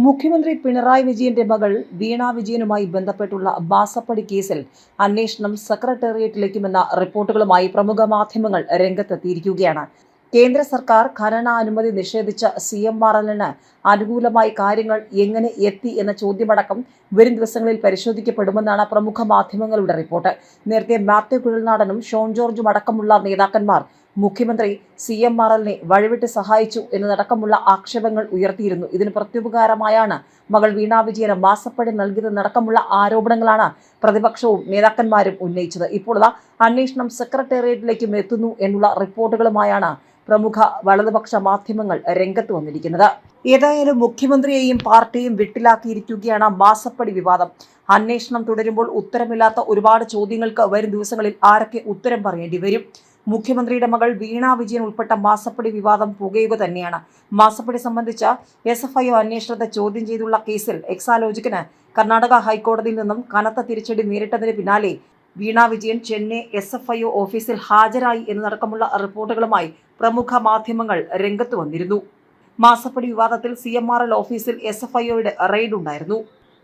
മുഖ്യമന്ത്രി പിണറായി വിജയന്റെ മകൾ വീണ വിജയനുമായി ബന്ധപ്പെട്ടുള്ള മാസപ്പടി കേസിൽ അന്വേഷണം സെക്രട്ടേറിയറ്റിലേക്കുമെന്ന റിപ്പോർട്ടുകളുമായി പ്രമുഖ മാധ്യമങ്ങൾ രംഗത്തെത്തിയിരിക്കുകയാണ്. കേന്ദ്ര സർക്കാർ ഖനനാനുമതി നിഷേധിച്ച CMRLന് അനുകൂലമായി കാര്യങ്ങൾ എങ്ങനെ എത്തി എന്ന ചോദ്യമടക്കം വരും ദിവസങ്ങളിൽ പരിശോധിക്കപ്പെടുമെന്നാണ് പ്രമുഖ മാധ്യമങ്ങളുടെ റിപ്പോർട്ട്. നേരത്തെ മാത്യു കുഴൽനാടനും ഷോൺ ജോർജും അടക്കമുള്ള നേതാക്കന്മാർ മുഖ്യമന്ത്രി CMRLനെ വഴിവിട്ട് സഹായിച്ചു എന്നതടക്കമുള്ള ആക്ഷേപങ്ങൾ ഉയർത്തിയിരുന്നു. ഇതിന് പ്രത്യുപകാരമായാണ് മകൾ വീണ വിജയന് മാസപ്പടി നൽകിയതെന്നടക്കമുള്ള ആരോപണങ്ങളാണ് പ്രതിപക്ഷവും നേതാക്കന്മാരും ഉന്നയിച്ചത്. ഇപ്പോൾ അന്വേഷണം സെക്രട്ടേറിയറ്റിലേക്കും എത്തുന്നു എന്നുള്ള റിപ്പോർട്ടുകളുമായാണ് പ്രമുഖ വലതുപക്ഷ മാധ്യമങ്ങൾ രംഗത്ത് വന്നിരിക്കുന്നത്. ഏതായാലും മുഖ്യമന്ത്രിയെയും പാർട്ടിയും വിട്ടിലാക്കിയിരിക്കുകയാണ് മാസപ്പടി വിവാദം. അന്വേഷണം തുടരുമ്പോൾ ഉത്തരമില്ലാത്ത ഒരുപാട് ചോദ്യങ്ങൾക്ക് വരും ദിവസങ്ങളിൽ ആരൊക്കെ ഉത്തരം പറയേണ്ടി വരും? മുഖ്യമന്ത്രിയുടെ മകൾ വീണ വിജയൻ ഉൾപ്പെട്ട മാസപ്പടി വിവാദം പുകയുക തന്നെയാണ്. മാസപ്പടി സംബന്ധിച്ച SFIO അന്വേഷണത്തെ ചോദ്യം ചെയ്തുള്ള കേസിൽ എക്സാലോജിക്കിന് കർണാടക ഹൈക്കോടതിയിൽ നിന്നും കനത്ത തിരിച്ചടി നേരിട്ടതിന് പിന്നാലെ വീണ വിജയൻ ചെന്നൈ SFIO ഓഫീസിൽ ഹാജരായി എന്നതടക്കമുള്ള റിപ്പോർട്ടുകളുമായി പ്രമുഖ മാധ്യമങ്ങൾ രംഗത്ത് വന്നിരുന്നു. മാസപ്പടി വിവാദത്തിൽ CMRL ഓഫീസിൽ SFIOയുടെ റെയ്ഡ് ഉണ്ടായിരുന്നു.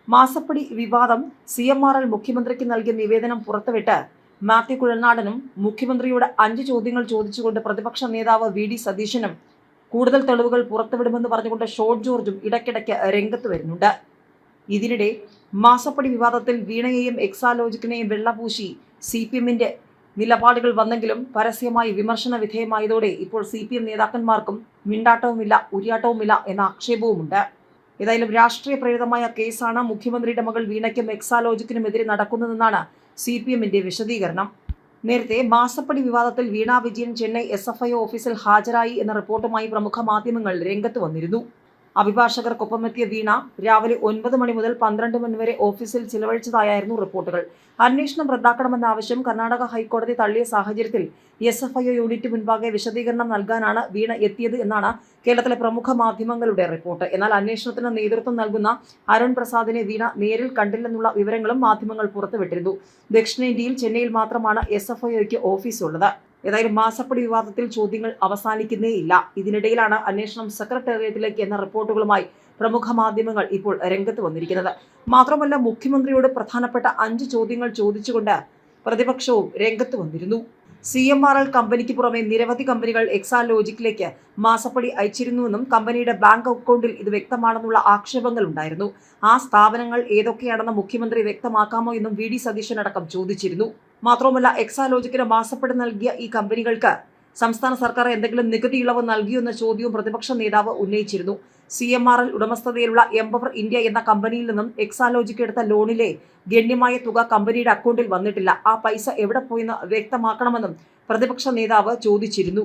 മാസപ്പടി വിവാദം CMRL മുഖ്യമന്ത്രിക്ക് നൽകിയ നിവേദനം പുറത്തുവിട്ട് മാത്യു കുഴൽനാടനും മുഖ്യമന്ത്രിയോട് 5 ചോദ്യങ്ങൾ ചോദിച്ചുകൊണ്ട് പ്രതിപക്ഷ നേതാവ് VD സതീശനും കൂടുതൽ തെളിവുകൾ പുറത്തുവിടുമെന്ന് പറഞ്ഞുകൊണ്ട് ഷോൺ ജോർജും ഇടയ്ക്കിടയ്ക്ക് രംഗത്ത് വരുന്നുണ്ട്. ഇതിനിടെ മാസപ്പടി വിവാദത്തിൽ വീണയെയും എക്സാലോജിക്കിനെയും വെള്ളപൂശി CPMന്റെ നിലപാടുകൾ വന്നെങ്കിലും പരസ്യമായി വിമർശന വിധേയമായതോടെ ഇപ്പോൾ CPM നേതാക്കന്മാർക്കും മിണ്ടാട്ടവുമില്ല, ഉരിയാട്ടവുമില്ല എന്ന ആക്ഷേപവുമുണ്ട്. ഏതായാലും രാഷ്ട്രീയ പ്രേരിതമായ കേസാണ് മുഖ്യമന്ത്രിയുടെ മകൾ വീണയ്ക്കും എക്സാലോജിക്കിനുമെതിരെ നടക്കുന്നതെന്നാണ് CPMന്റെ വിശദീകരണം. നേരത്തെ മാസപ്പടി വിവാദത്തിൽ വീണ വിജയൻ ചെന്നൈ SFIO ഓഫീസിൽ ഹാജരായി എന്ന റിപ്പോർട്ടുമായി പ്രമുഖ മാധ്യമങ്ങൾ രംഗത്ത് വന്നിരുന്നു. അഭിഭാഷകർക്കൊപ്പമെത്തിയ വീണ രാവിലെ 9 മണി മുതൽ 12 മണി വരെ ഓഫീസിൽ ചിലവഴിച്ചതായിരുന്നു റിപ്പോർട്ടുകൾ. അന്വേഷണം റദ്ദാക്കണമെന്ന ആവശ്യം കർണാടക ഹൈക്കോടതി തള്ളിയ സാഹചര്യത്തിൽ SFIO യൂണിറ്റ് മുൻപാകെ വിശദീകരണം നൽകാനാണ് വീണ എത്തിയത് എന്നാണ് കേരളത്തിലെ പ്രമുഖ മാധ്യമങ്ങളുടെ റിപ്പോർട്ട്. എന്നാൽ അന്വേഷണത്തിന് നേതൃത്വം നൽകുന്ന അരുൺ പ്രസാദിനെ വീണ നേരിൽ കണ്ടില്ലെന്നുള്ള വിവരങ്ങളും മാധ്യമങ്ങൾ പുറത്തുവിട്ടിരുന്നു. ദക്ഷിണേന്ത്യയിൽ ചെന്നൈയിൽ മാത്രമാണ് SFIOയ്ക്ക് ഓഫീസ് ഉള്ളത്. ഏതായാലും മാസപ്പടി വിവാദത്തിൽ ചോദ്യങ്ങൾ അവസാനിക്കുന്നേയില്ല. ഇതിനിടയിലാണ് അന്വേഷണം സെക്രട്ടേറിയറ്റിലേക്ക് എന്ന റിപ്പോർട്ടുകളുമായി പ്രമുഖ മാധ്യമങ്ങൾ ഇപ്പോൾ രംഗത്ത് വന്നിരിക്കുന്നത്. മാത്രമല്ല, മുഖ്യമന്ത്രിയോട് പ്രധാനപ്പെട്ട 5 ചോദ്യങ്ങൾ ചോദിച്ചുകൊണ്ട് പ്രതിപക്ഷവും രംഗത്ത് വന്നിരുന്നു. CMRL കമ്പനിക്ക് പുറമെ നിരവധി കമ്പനികൾ എക്സാലോജിക്കിലേക്ക് മാസപ്പടി അയച്ചിരുന്നുവെന്നും കമ്പനിയുടെ ബാങ്ക് അക്കൗണ്ടിൽ ഇത് വ്യക്തമാണെന്നുള്ള ആക്ഷേപങ്ങൾ ഉണ്ടായിരുന്നു. ആ സ്ഥാപനങ്ങൾ ഏതൊക്കെയാണെന്ന് മുഖ്യമന്ത്രി വ്യക്തമാക്കാമോ എന്നും VD സതീശനടക്കം ചോദിച്ചിരുന്നു. മാത്രവുമല്ല, എക്സാലോജിക്കിന് മാസപ്പടി നൽകിയ ഈ കമ്പനികൾക്ക് സംസ്ഥാന സർക്കാർ എന്തെങ്കിലും നികുതി ഇളവ് നൽകിയോ എന്ന ചോദ്യവും പ്രതിപക്ഷ നേതാവ് ഉന്നയിച്ചിരുന്നു. CMRL ഉടമസ്ഥതയിലുള്ള എംപവർ ഇന്ത്യ എന്ന കമ്പനിയിൽ നിന്നും എക്സാലോജിക്ക് എടുത്ത ലോണിലെ ഗണ്യമായ തുക കമ്പനിയുടെ അക്കൗണ്ടിൽ വന്നിട്ടില്ല. ആ പൈസ എവിടെ പോയെന്ന് വ്യക്തമാക്കണമെന്നും പ്രതിപക്ഷ നേതാവ് ചോദിച്ചിരുന്നു.